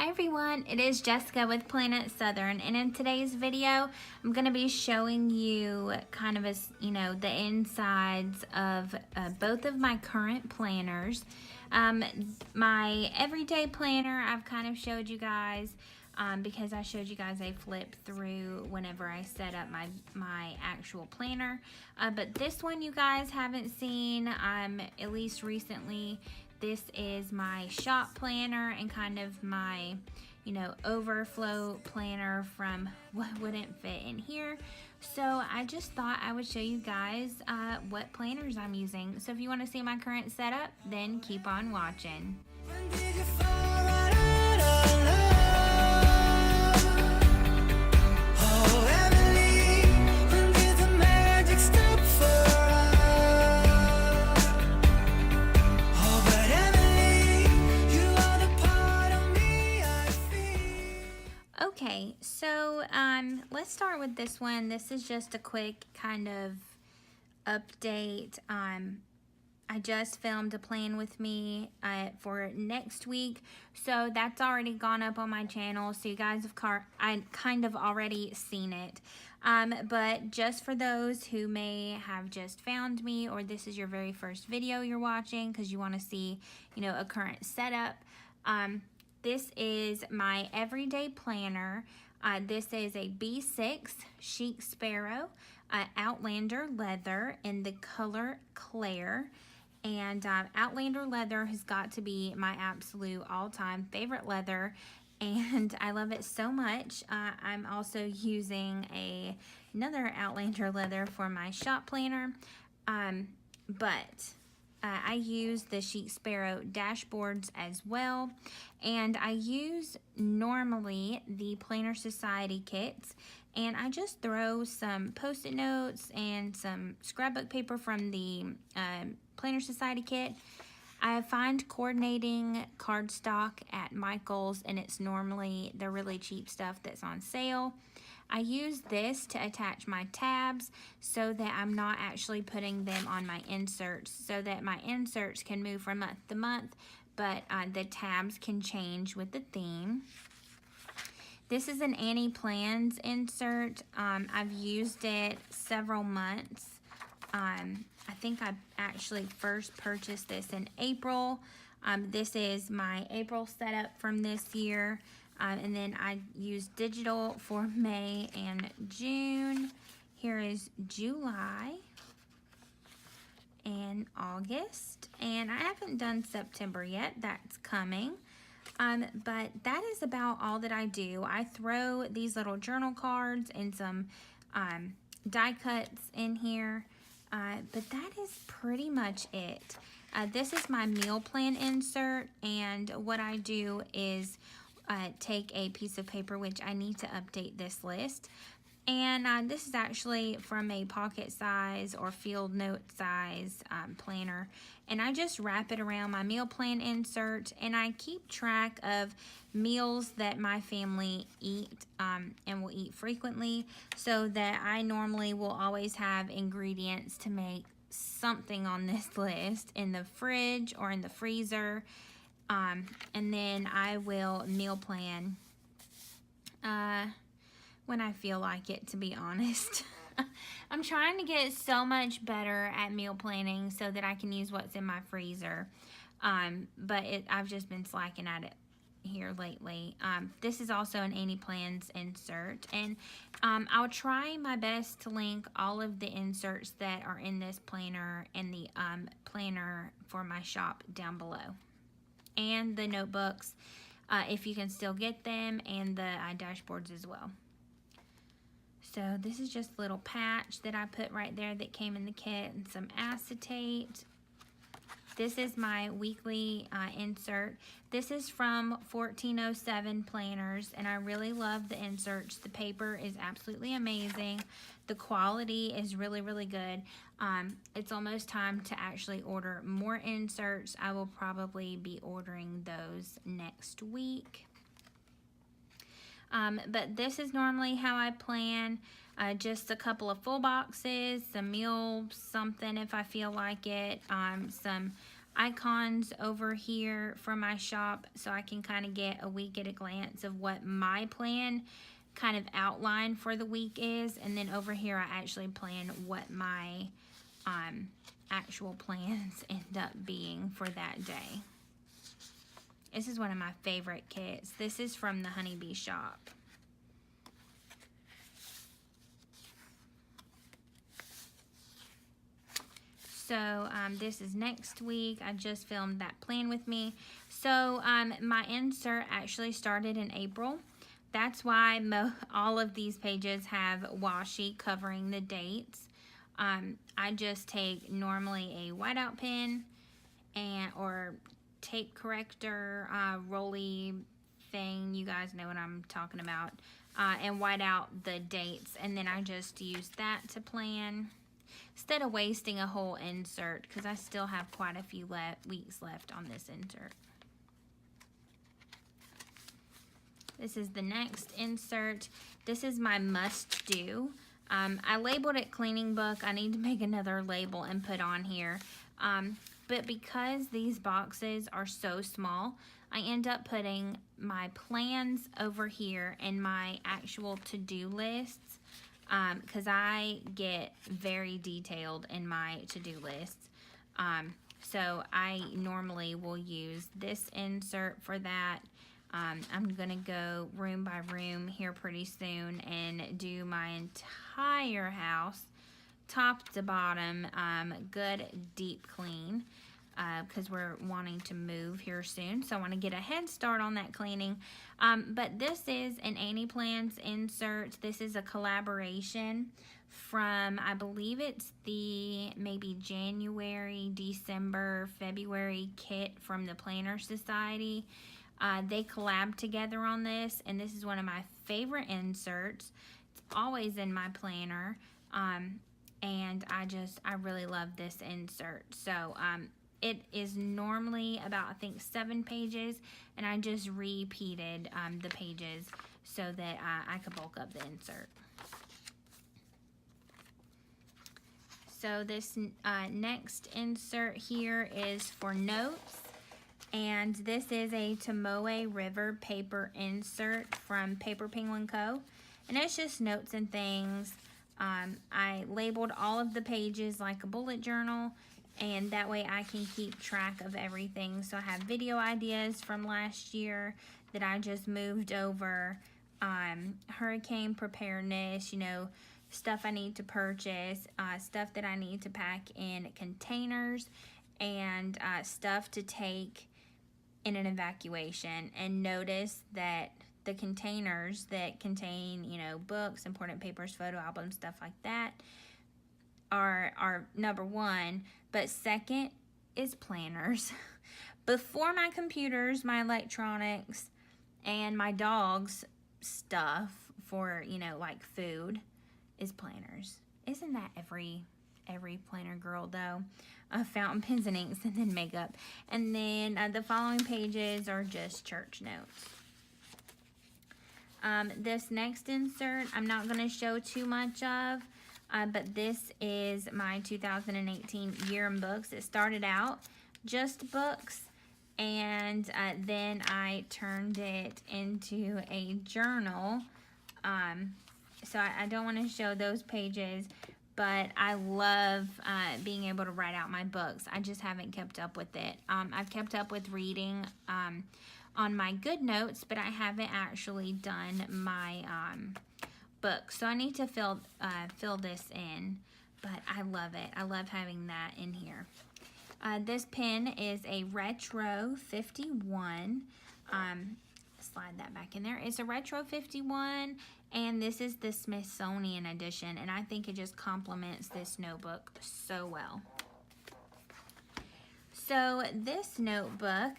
Hi everyone, it is Jessica with PlanIt Southern, and in today's video I'm going to be showing you kind of the insides of both of my current planners. My everyday planner I've kind of showed you guys because I showed you guys a flip through whenever I set up my actual planner, but this one you guys haven't seen at least recently. This is my shop planner and kind of my, overflow planner from what wouldn't fit in here. So I just thought I would show you guys what planners I'm using. So if you want to see my current setup, then keep on watching. Okay, so let's start with this one. This is just a quick kind of update. I just filmed a plan with me for next week, so that's already gone up on my channel, so you guys have kind of already seen it. But just for those who may have just found me, or this is your very first video you're watching because you want to see, a current setup. This is my everyday planner. This is a B6 Chic Sparrow Outlander leather in the color Claire. And Outlander leather has got to be my absolute all-time favorite leather, and I love it so much. I'm also using another Outlander leather for my shop planner, but I use the Chic Sparrow dashboards as well, and I use normally the Planner Society kits, and I just throw some post-it notes and some scrapbook paper from the Planner Society kit. I find coordinating cardstock at Michael's, and it's normally the really cheap stuff that's on sale. I use this to attach my tabs so that I'm not actually putting them on my inserts, so that my inserts can move from month to month, but the tabs can change with the theme. This is an Annie Plans insert. I've used it several months. I think I actually first purchased this in April. This is my April setup from this year. And then I used digital for May and June. Here is July and August. And I haven't done September yet. That's coming. But that is about all that I do. I throw these little journal cards and some die cuts in here. But that is pretty much it. This is my meal plan insert. And what I do is take a piece of paper, which I need to update this list, and this is actually from a pocket size or field note size planner, and I just wrap it around my meal plan insert, and I keep track of meals that my family eat and will eat frequently, so that I normally will always have ingredients to make something on this list in the fridge or in the freezer. And then I will meal plan when I feel like it, to be honest. I'm trying to get so much better at meal planning so that I can use what's in my freezer. But I've just been slacking at it here lately. This is also an Annie Plans insert. And I'll try my best to link all of the inserts that are in this planner and the planner for my shop down below. And the notebooks, if you can still get them, and the dashboards as well. So this is just a little patch that I put right there that came in the kit, and some acetate. This is my weekly insert. This is from 1407 Planners, and I really love the inserts. The paper is absolutely amazing. The quality is really, really good. It's almost time to actually order more inserts. I will probably be ordering those next week. But this is normally how I plan. Just a couple of full boxes, some meal something if I feel like it, some icons over here from my shop so I can kind of get a week at a glance of what my plan kind of outline for the week is. And then over here I actually plan what my actual plans end up being for that day. This is one of my favorite kits. This is from the Honeybee shop. So this is next week. I just filmed that plan with me. So my insert actually started in April. That's why all of these pages have washi covering the dates. I just take normally a whiteout pen or tape corrector, rolly thing. You guys know what I'm talking about. And white out the dates. And then I just use that to plan, instead of wasting a whole insert, because I still have quite a few weeks left on this insert. This is the next insert. This is my must do. I labeled it cleaning book. I need to make another label and put on here. But because these boxes are so small, I end up putting my plans over here and my actual to-do lists, because I get very detailed in my to-do lists. So I normally will use this insert for that. I'm gonna go room by room here pretty soon and do my entire house, top to bottom, good deep clean, because we're wanting to move here soon. So I want to get a head start on that cleaning. But this is an Annie Plans insert. This is a collaboration from, I believe it's the maybe January, December, February kit from the Planner Society. They collabed together on this, and this is one of my favorite inserts. It's always in my planner, and I really love this insert. So it is normally about, I think, 7 pages, and I just repeated the pages so that I could bulk up the insert. So this next insert here is for notes. And this is a Tomoe River paper insert from Paper Penguin Co. And it's just notes and things. I labeled all of the pages like a bullet journal, and that way I can keep track of everything. So I have video ideas from last year that I just moved over. Hurricane preparedness, you know, stuff I need to purchase, stuff that I need to pack in containers, and stuff to take in an evacuation. And notice that the containers that contain, you know, books, important papers, photo albums, stuff like that are number 1, but second is planners. Before my computers, my electronics, and my dog's stuff for, you know, like food is planners. Isn't that every planner girl though? Fountain pens and inks, and then makeup. And then the following pages are just church notes. This next insert I'm not going to show too much of, but this is my 2018 year in books. It started out just books, and then I turned it into a journal. So I don't want to show those pages, but I love being able to write out my books. I just haven't kept up with it. I've kept up with reading on my good notes, but I haven't actually done my book. So I need to fill this in, but I love it. I love having that in here. This pen is a Retro 51. Slide that back in there. It's a Retro 51, and this is the Smithsonian edition, and I think it just complements this notebook so well. So this notebook,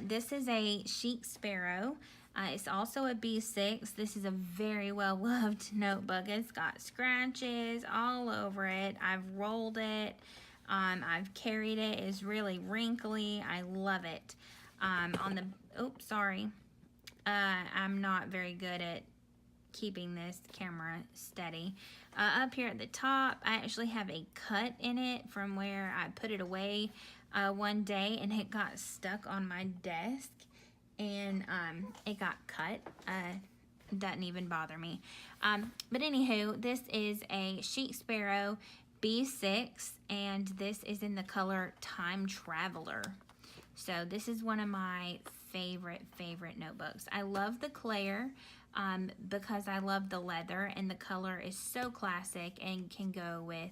this is a Chic Sparrow. It's also a B6. This is a very well-loved notebook. It's got scratches all over it. I've rolled it. I've carried it. It's really wrinkly. I love it. I'm not very good at keeping this camera steady. Up here at the top, I actually have a cut in it from where I put it away one day, and it got stuck on my desk, and it got cut. Doesn't even bother me. But anywho, this is a Chic Sparrow B6, and this is in the color Time Traveler. So this is one of my favorite notebooks. I love the Claire because I love the leather, and the color is so classic and can go with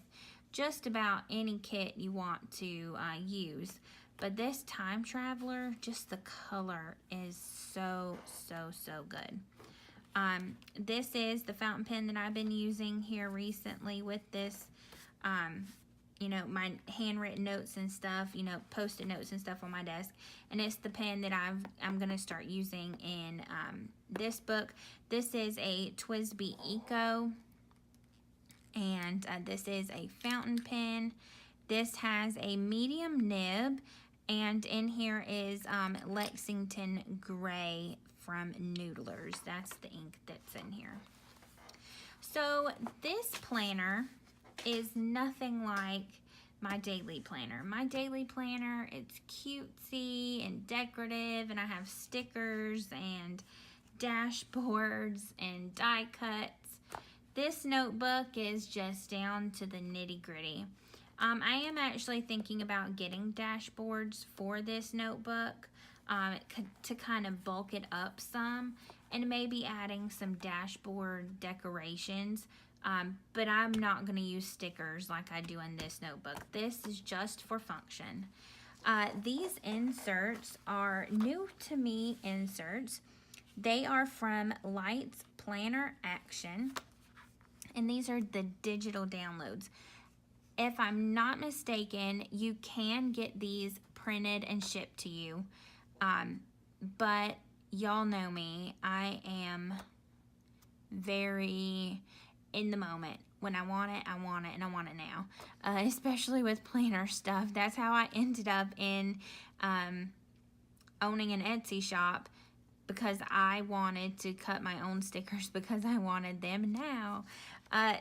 just about any kit you want to use. But this Time Traveler, just the color is so good. This is the fountain pen that I've been using here recently with this, you know, my handwritten notes and stuff, you know, post-it notes and stuff on my desk. And it's the pen that I'm going to start using in this book. This is a TWSBI Eco, and this is a fountain pen. This has a medium nib, and in here is Lexington Gray from Noodlers. That's the ink that's in here. So this planner is nothing like my daily planner. My daily planner, it's cutesy and decorative, and I have stickers and dashboards and die cuts. This notebook is just down to the nitty-gritty. I am actually thinking about getting dashboards for this notebook to kind of bulk it up some, and maybe adding some dashboard decorations. But I'm not going to use stickers like I do in this notebook. This is just for function. These inserts are new to me inserts. They are from Light's Planner Action, and these are the digital downloads. If I'm not mistaken, you can get these printed and shipped to you, but y'all know me. I am very in the moment. When I want it, and I want it now. Especially with planner stuff. That's how I ended up in owning an Etsy shop, because I wanted to cut my own stickers because I wanted them now. I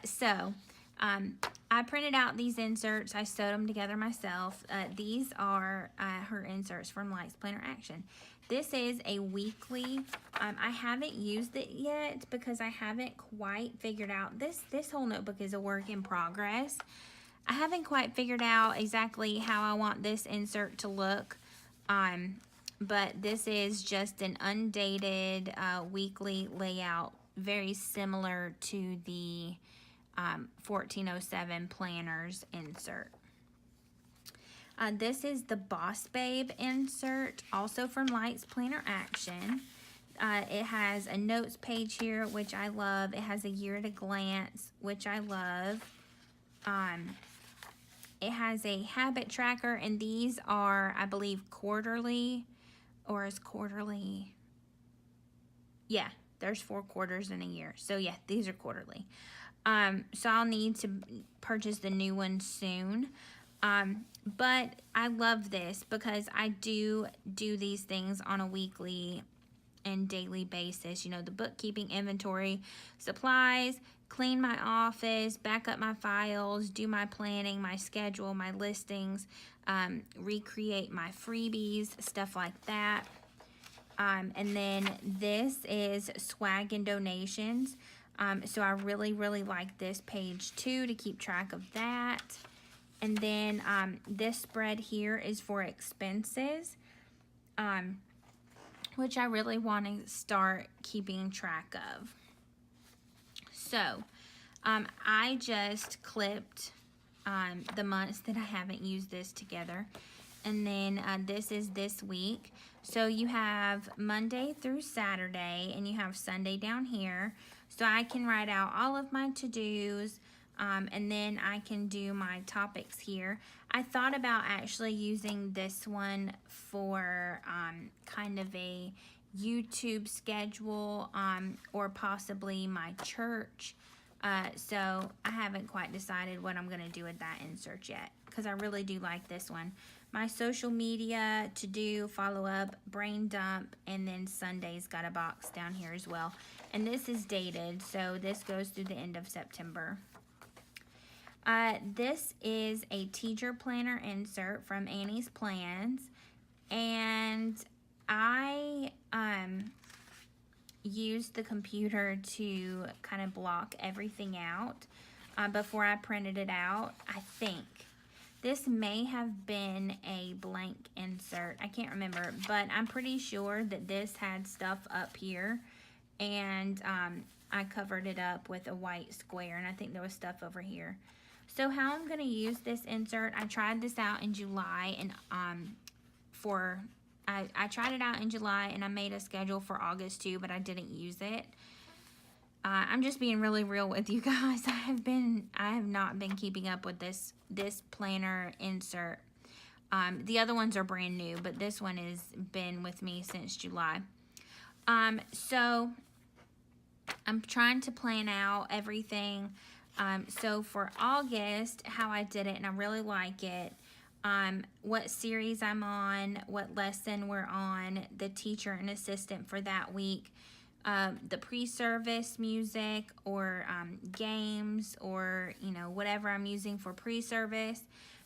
printed out these inserts. I sewed them together myself. These are her inserts from Light's Planner Action. This is a weekly. I haven't used it yet because I haven't quite figured out. This whole notebook is a work in progress. I haven't quite figured out exactly how I want this insert to look. But this is just an undated weekly layout, very similar to the 1407 planners insert. This is the Boss Babe insert, also from Light's Planner Action. It has a notes page here, which I love. It has a year at a glance, which I love. It has a habit tracker, and these are, I believe, quarterly, or is quarterly? Yeah, there's 4 quarters in a year. So yeah, these are quarterly. So I'll need to purchase the new one soon. But I love this because I do these things on a weekly and daily basis. You know, the bookkeeping, inventory, supplies, clean my office, back up my files, do my planning, my schedule, my listings, recreate my freebies, stuff like that. And then this is swag and donations. So I really like this page too, to keep track of that. And then this spread here is for expenses, which I really want to start keeping track of. So I just clipped the months that I haven't used this together. And then this is this week. So you have Monday through Saturday, and you have Sunday down here. So I can write out all of my to-dos, and then I can do my topics here. I thought about actually using this one for kind of a YouTube schedule, or possibly my church So I haven't quite decided what I'm going to do with that insert yet, because I really do like this one. My social media, to do, follow up, brain dump, and then Sunday's got a box down here as well. And this is dated, so this goes through the end of September. This is a teacher planner insert from Annie's Plans, and I used the computer to kind of block everything out before I printed it out. I think this may have been a blank insert, I can't remember, but I'm pretty sure that this had stuff up here, and I covered it up with a white square, and I think there was stuff over here. So how I'm going to use this insert, I tried this out in July, and I tried it out in July, and I made a schedule for August too, but I didn't use it. I'm just being really real with you guys. I have not been keeping up with this planner insert. The other ones are brand new, but this one has been with me since July. So I'm trying to plan out everything. So for August, how I did it, and I really like it, what series I'm on, what lesson we're on, the teacher and assistant for that week, the pre-service music or games, or whatever I'm using for pre-service,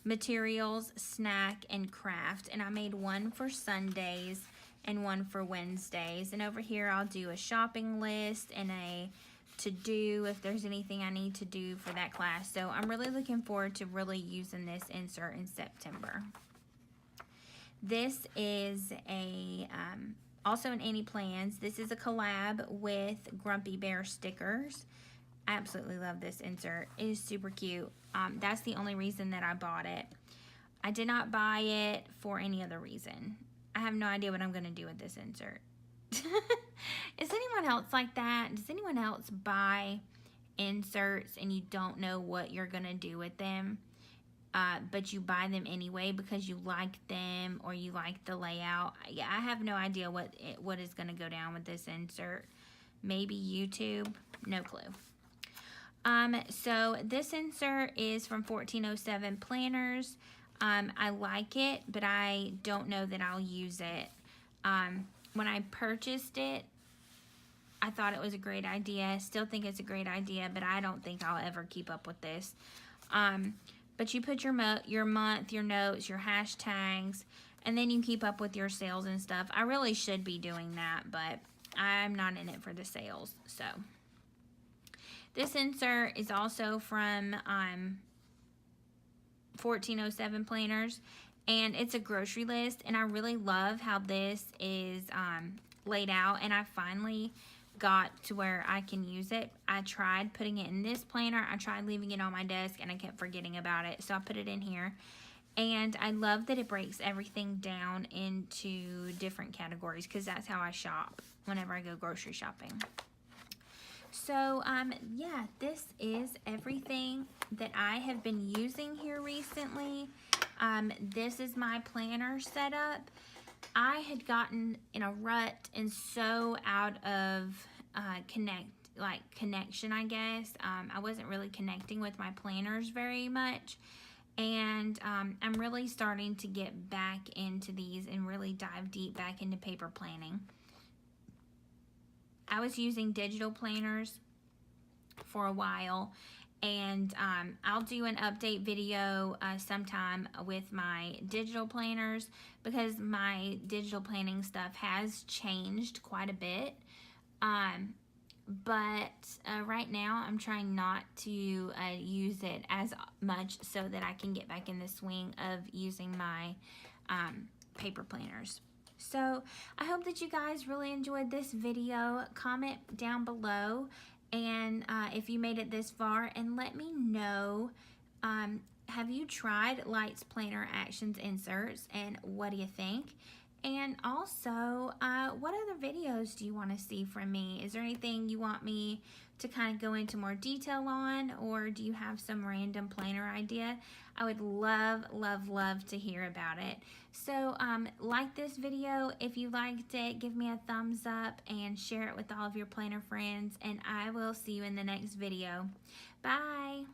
materials, snack, and craft. And I made one for Sundays and one for Wednesdays. And over here I'll do a shopping list and a to-do if there's anything I need to do for that class. So I'm really looking forward to really using this insert in September. This is a also in Annie Plans. This is a collab with Grumpy Bear stickers. I absolutely love this insert. It is super cute. That's the only reason that I bought it. I did not buy it for any other reason. I have no idea what I'm going to do with this insert. Is anyone else like that? Does anyone else buy inserts and you don't know what you're going to do with them, but you buy them anyway because you like them or you like the layout? Yeah, I have no idea what is going to go down with this insert. Maybe YouTube? No clue. So this insert is from 1407 Planners. I like it, but I don't know that I'll use it. When I purchased it, I thought it was a great idea. Still think it's a great idea, but I don't think I'll ever keep up with this. But you put your month, your notes, your hashtags, and then you keep up with your sales and stuff. I really should be doing that, but I'm not in it for the sales. So this insert is also from 1407 Planners, and it's a grocery list, and I really love how this is laid out, and I finally got to where I can use it. I tried putting it in this planner. I tried leaving it on my desk, and I kept forgetting about it, so I put it in here. And I love that it breaks everything down into different categories, because that's how I shop whenever I go grocery shopping. So, yeah, this is everything that I have been using here recently. This is my planner setup. I had gotten in a rut and so out of connection, I guess. I wasn't really connecting with my planners very much. And I'm really starting to get back into these and really dive deep back into paper planning. I was using digital planners for a while, and I'll do an update video sometime with my digital planners, because my digital planning stuff has changed quite a bit. But right now I'm trying not to use it as much so that I can get back in the swing of using my paper planners. So I hope that you guys really enjoyed this video. Comment down below, and if you made it this far, and let me know, have you tried Lights Planner Actions inserts, and what do you think? And also, what other videos do you want to see from me? Is there anything you want me to kind of go into more detail on, or do you have some random planner idea? I would love, love, love to hear about it. So like this video if you liked it, give me a thumbs up and share it with all of your planner friends, and I will see you in the next video. Bye.